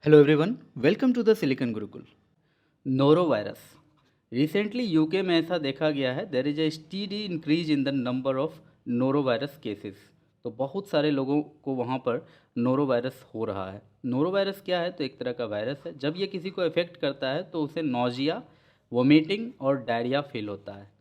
Hello everyone, welcome to the Silicon Gurukul. Noro virus recently UK में ऐसा देखा गया है there is a steady increase in the number of noro virus cases. तो बहुत सारे लोगों को वहाँ पर नोरो वायरस हो रहा है। नोरो वायरस क्या है? तो एक तरह का वायरस है। जब ये किसी को इफेक्ट करता है तो उसे नोजिया, वोमिटिंग और डायरिया फील होता है।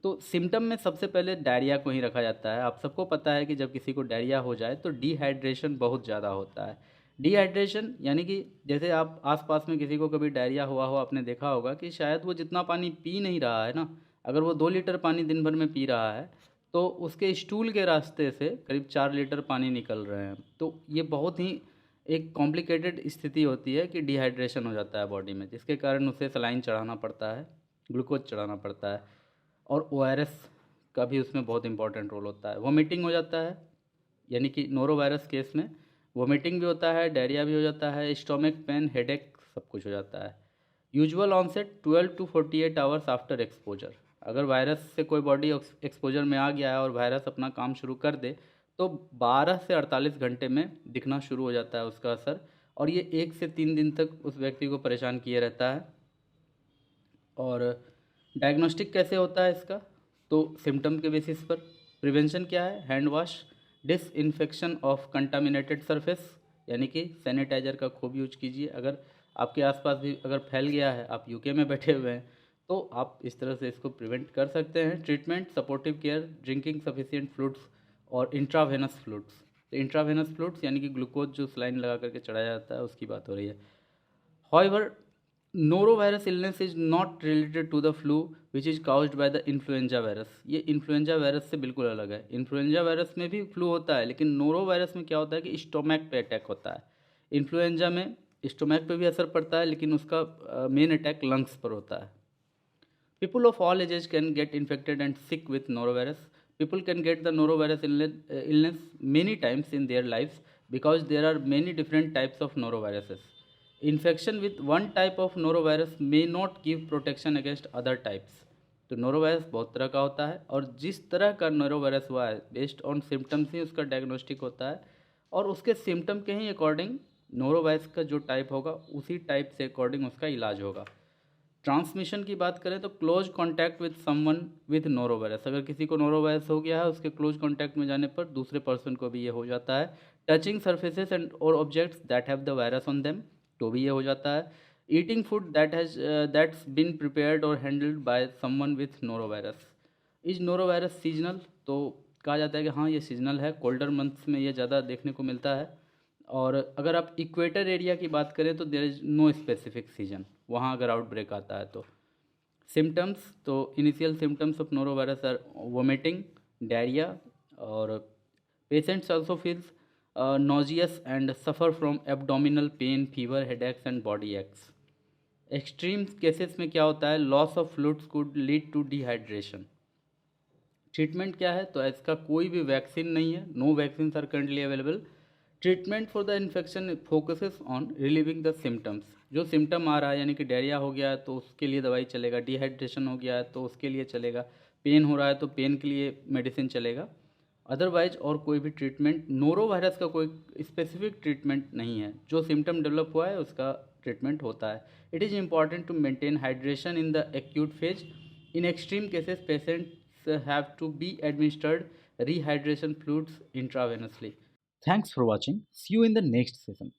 तो सिम्टम में सबसे पहले डायरिया को ही रखा जाता है। आप सबको पता है कि जब किसी को डायरिया हो जाए तो डिहाइड्रेशन बहुत ज़्यादा होता है। डिहाइड्रेशन यानी कि जैसे आप आसपास में किसी को कभी डायरिया हुआ हो, आपने देखा होगा कि शायद वो जितना पानी पी नहीं रहा है ना, अगर वो 2 लीटर पानी दिन भर में पी रहा है तो उसके स्टूल के रास्ते से करीब 4 लीटर पानी निकल रहे हैं। तो ये बहुत ही एक कॉम्प्लिकेटेड स्थिति होती है कि डिहाइड्रेशन हो जाता है बॉडी में, जिसके कारण उसे सलाइन चढ़ाना पड़ता है, ग्लूकोज चढ़ाना पड़ता है। और ओआरएस का भी उसमें बहुत इंपॉर्टेंट रोल होता है। वोमिटिंग हो जाता है, यानी कि नोरो वायरस केस में वोमिटिंग भी होता है, डायरिया भी हो जाता है, स्टोमक पेन, हेडेक सब कुछ हो जाता है। Usual onset 12 to 48 hours after exposure. अगर वायरस से कोई बॉडी एक्सपोजर में आ गया है और वायरस अपना काम शुरू कर दे तो 12 से 48 घंटे में दिखना शुरू हो जाता है उसका असर। और ये 1 से 3 दिन तक उस व्यक्ति को परेशान किए रहता है। और डायग्नोस्टिक कैसे होता है इसका? तो सिम्टम के बेसिस पर प्रिवेंशन क्या है? Hand wash, disinfection of contaminated surface, यानी कि सैनिटाइजर का खूब यूज कीजिए। अगर आपके आसपास भी अगर फैल गया है, आप यूके में बैठे हुए हैं, तो आप इस तरह से इसको प्रिवेंट कर सकते हैं। Treatment, supportive care, drinking sufficient fluids और इंट्रावेनस फ्लूइड्स। तो इंट्रावेनस फ्लूइड्स यानी कि ग्लूकोज जो सलाइन लगा करके चढ़ाया जाता है, उसकी बात हो रही है। However, norovirus illness is not related to the flu which is caused by the influenza virus। ये इन्फ्लुएंजा वायरस से बिल्कुल अलग है। इन्फ्लुएंजा वायरस में भी फ्लू होता है, लेकिन नोरो वायरस में क्या होता है कि स्टोमैक पे अटैक होता है। इन्फ्लुएंजा में स्टोमैक पे भी असर पड़ता है, लेकिन उसका मेन अटैक लंग्स पर होता है। People of all ages can get infected and sick with norovirus. People can get the norovirus illness many times in their lives because there are many different types of noroviruses. Infection with one type of norovirus may not give protection against other types. तो norovirus बहुत तरह का होता है और जिस तरह का नोरोवायरस हुआ है बेस्ड ऑन सिम्टम्स ही उसका डायग्नोस्टिक होता है। और उसके सिम्टम के ही अकॉर्डिंग नोरोवायरस का जो टाइप होगा उसी टाइप से अकॉर्डिंग उसका इलाज होगा। ट्रांसमिशन की बात करें तो close contact with someone with norovirus. अगर किसी को नोरोवायरस हो गया है, उसके क्लोज कांटेक्ट में जाने पर दूसरे पर्सन को भी ये हो जाता है। टचिंग सर्फेसेस एंड और objects that have the virus on them, तो भी ये हो जाता है। Eating food that's been prepared और handled by someone with norovirus. Is norovirus seasonal? तो कहा जाता है कि हाँ, ये सीजनल है। कोल्डर मंथ्स में ये ज़्यादा देखने को मिलता है। और अगर आप इक्वेटर एरिया की बात करें तो there is no specific season, वहाँ अगर आउटब्रेक आता है तो। सिम्टम्स, तो initial symptoms of norovirus are vomiting, diarrhoea, और patients also feels nauseous and suffer from abdominal pain, fever, headaches and body aches. Extreme cases में क्या होता है? Loss of fluids could lead to dehydration. Treatment क्या है? तो इसका कोई भी वैक्सीन नहीं है। No vaccine are currently available. Treatment for the infection focuses on relieving the symptoms. जो सिम्टम आ रहा है, यानी कि डायरिया हो गया है तो उसके लिए दवाई चलेगा, डिहाइड्रेशन हो गया है तो उसके लिए चलेगा, पेन हो रहा है तो पेन के लिए मेडिसिन चलेगा। अदरवाइज और कोई भी ट्रीटमेंट, नोरो वायरस का कोई स्पेसिफिक ट्रीटमेंट नहीं है। जो सिम्टम डेवलप हुआ है उसका ट्रीटमेंट होता है। It is important to maintain hydration in the acute phase. In extreme cases patients have to be administered rehydration fluids intravenously. Thanks for watching. See you in the next session.